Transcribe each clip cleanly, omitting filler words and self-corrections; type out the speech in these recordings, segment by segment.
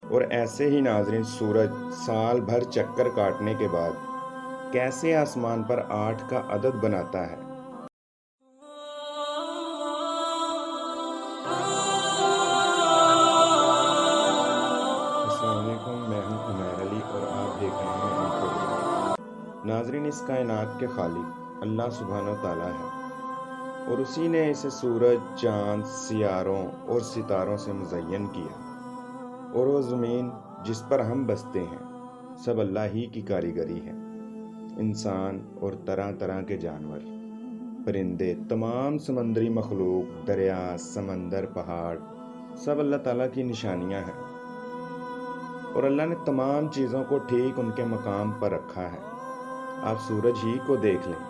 اور ایسے ہی ناظرین سورج سال بھر چکر کاٹنے کے بعد کیسے آسمان پر 8 کا عدد بناتا ہے۔ السلام علیکم، میں ہوں عمیر علی اور آپ دیکھ رہے ہیں انفو۔ ناظرین، اس کائنات کے خالق اللہ سبحانہ و تعالیٰ ہے اور اسی نے اسے سورج، چاند، سیاروں اور ستاروں سے مزین کیا، اور وہ زمین جس پر ہم بستے ہیں سب اللہ ہی کی کاریگری ہے۔ انسان اور طرح طرح کے جانور، پرندے، تمام سمندری مخلوق، دریا، سمندر، پہاڑ، سب اللہ تعالیٰ کی نشانیاں ہیں، اور اللہ نے تمام چیزوں کو ٹھیک ان کے مقام پر رکھا ہے۔ آپ سورج ہی کو دیکھ لیں،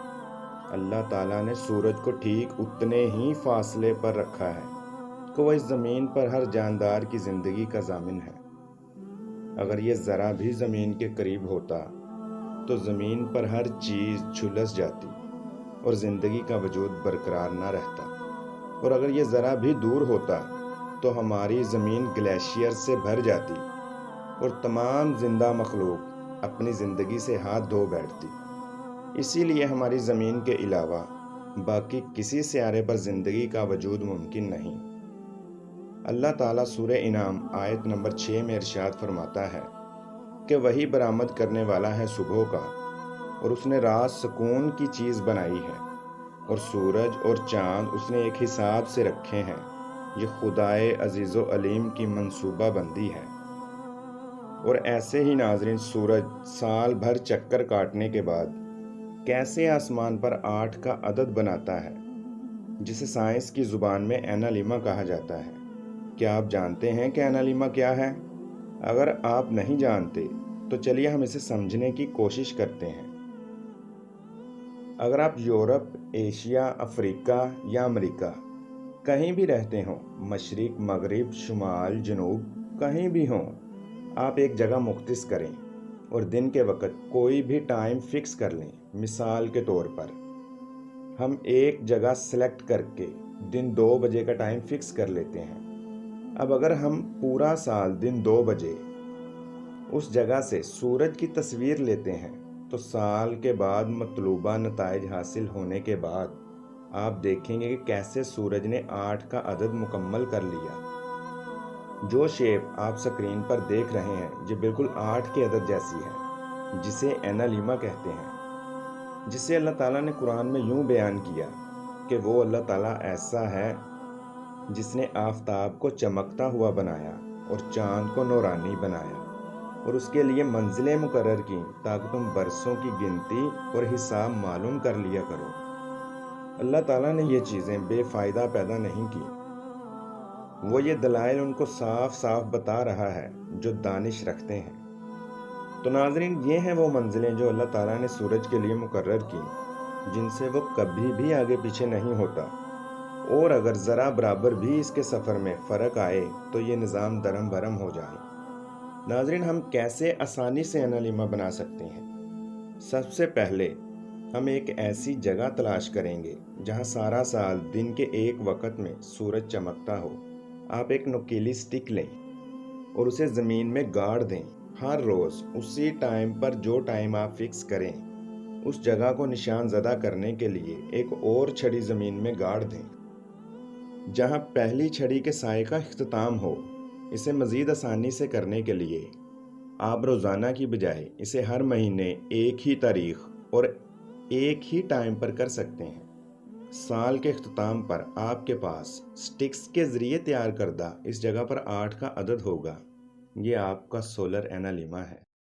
اللہ تعالیٰ نے سورج کو ٹھیک اتنے ہی فاصلے پر رکھا ہے کہ وہ اس زمین پر ہر جاندار کی زندگی کا ضامن ہے۔ اگر یہ ذرا بھی زمین کے قریب ہوتا تو زمین پر ہر چیز جھلس جاتی اور زندگی کا وجود برقرار نہ رہتا، اور اگر یہ ذرا بھی دور ہوتا تو ہماری زمین گلیشیئر سے بھر جاتی اور تمام زندہ مخلوق اپنی زندگی سے ہاتھ دھو بیٹھتی۔ اسی لیے ہماری زمین کے علاوہ باقی کسی سیارے پر زندگی کا وجود ممکن نہیں۔ اللہ تعالیٰ سورہ انعام آیت نمبر 6 میں ارشاد فرماتا ہے کہ وہی برآمد کرنے والا ہے صبح کا، اور اس نے رات سکون کی چیز بنائی ہے، اور سورج اور چاند اس نے ایک حساب سے رکھے ہیں۔ یہ خدائے عزیز و علیم کی منصوبہ بندی ہے۔ اور ایسے ہی ناظرین سورج سال بھر چکر کاٹنے کے بعد کیسے آسمان پر 8 کا عدد بناتا ہے، جسے سائنس کی زبان میں اینالیما کہا جاتا ہے۔ کیا آپ جانتے ہیں کہ اینالیما کیا ہے؟ اگر آپ نہیں جانتے تو چلیے ہم اسے سمجھنے کی کوشش کرتے ہیں۔ اگر آپ یورپ، ایشیا، افریقہ یا امریکہ کہیں بھی رہتے ہوں، مشرق، مغرب، شمال، جنوب، کہیں بھی ہوں، آپ ایک جگہ مختص کریں اور دن کے وقت کوئی بھی ٹائم فکس کر لیں۔ مثال کے طور پر ہم ایک جگہ سلیکٹ کر کے دن 2 بجے کا ٹائم فکس کر لیتے ہیں۔ اب اگر ہم پورا سال دن 2 بجے اس جگہ سے سورج کی تصویر لیتے ہیں تو سال کے بعد مطلوبہ نتائج حاصل ہونے کے بعد آپ دیکھیں گے کہ کیسے سورج نے 8 کا عدد مکمل کر لیا۔ جو شیپ آپ سکرین پر دیکھ رہے ہیں یہ بالکل 8 کے عدد جیسی ہے، جسے اینالیما کہتے ہیں، جسے اللہ تعالیٰ نے قرآن میں یوں بیان کیا کہ وہ اللہ تعالیٰ ایسا ہے جس نے آفتاب کو چمکتا ہوا بنایا اور چاند کو نورانی بنایا، اور اس کے لیے منزلیں مقرر کی تاکہ تم برسوں کی گنتی اور حساب معلوم کر لیا کرو۔ اللہ تعالیٰ نے یہ چیزیں بے فائدہ پیدا نہیں کی، وہ یہ دلائل ان کو صاف صاف بتا رہا ہے جو دانش رکھتے ہیں۔ تو ناظرین، یہ ہیں وہ منزلیں جو اللہ تعالیٰ نے سورج کے لیے مقرر کی، جن سے وہ کبھی بھی آگے پیچھے نہیں ہوتا، اور اگر ذرا برابر بھی اس کے سفر میں فرق آئے تو یہ نظام درم بھرم ہو جائے۔ ناظرین، ہم کیسے آسانی سے اینالیما بنا سکتے ہیں؟ سب سے پہلے ہم ایک ایسی جگہ تلاش کریں گے جہاں سارا سال دن کے ایک وقت میں سورج چمکتا ہو۔ آپ ایک نوکیلی سٹک لیں اور اسے زمین میں گاڑ دیں۔ ہر روز اسی ٹائم پر جو ٹائم آپ فکس کریں، اس جگہ کو نشان زدہ کرنے کے لیے ایک اور چھڑی زمین میں گاڑ دیں جہاں پہلی چھڑی کے سائے کا اختتام ہو۔ اسے مزید آسانی سے کرنے کے لیے آپ روزانہ کی بجائے اسے ہر مہینے ایک ہی تاریخ اور ایک ہی ٹائم پر کر سکتے ہیں۔ سال کے اختتام پر آپ کے پاس سٹکس کے ذریعے تیار کردہ اس جگہ پر 8 کا عدد ہوگا۔ یہ آپ کا سولر اینالیما ہے۔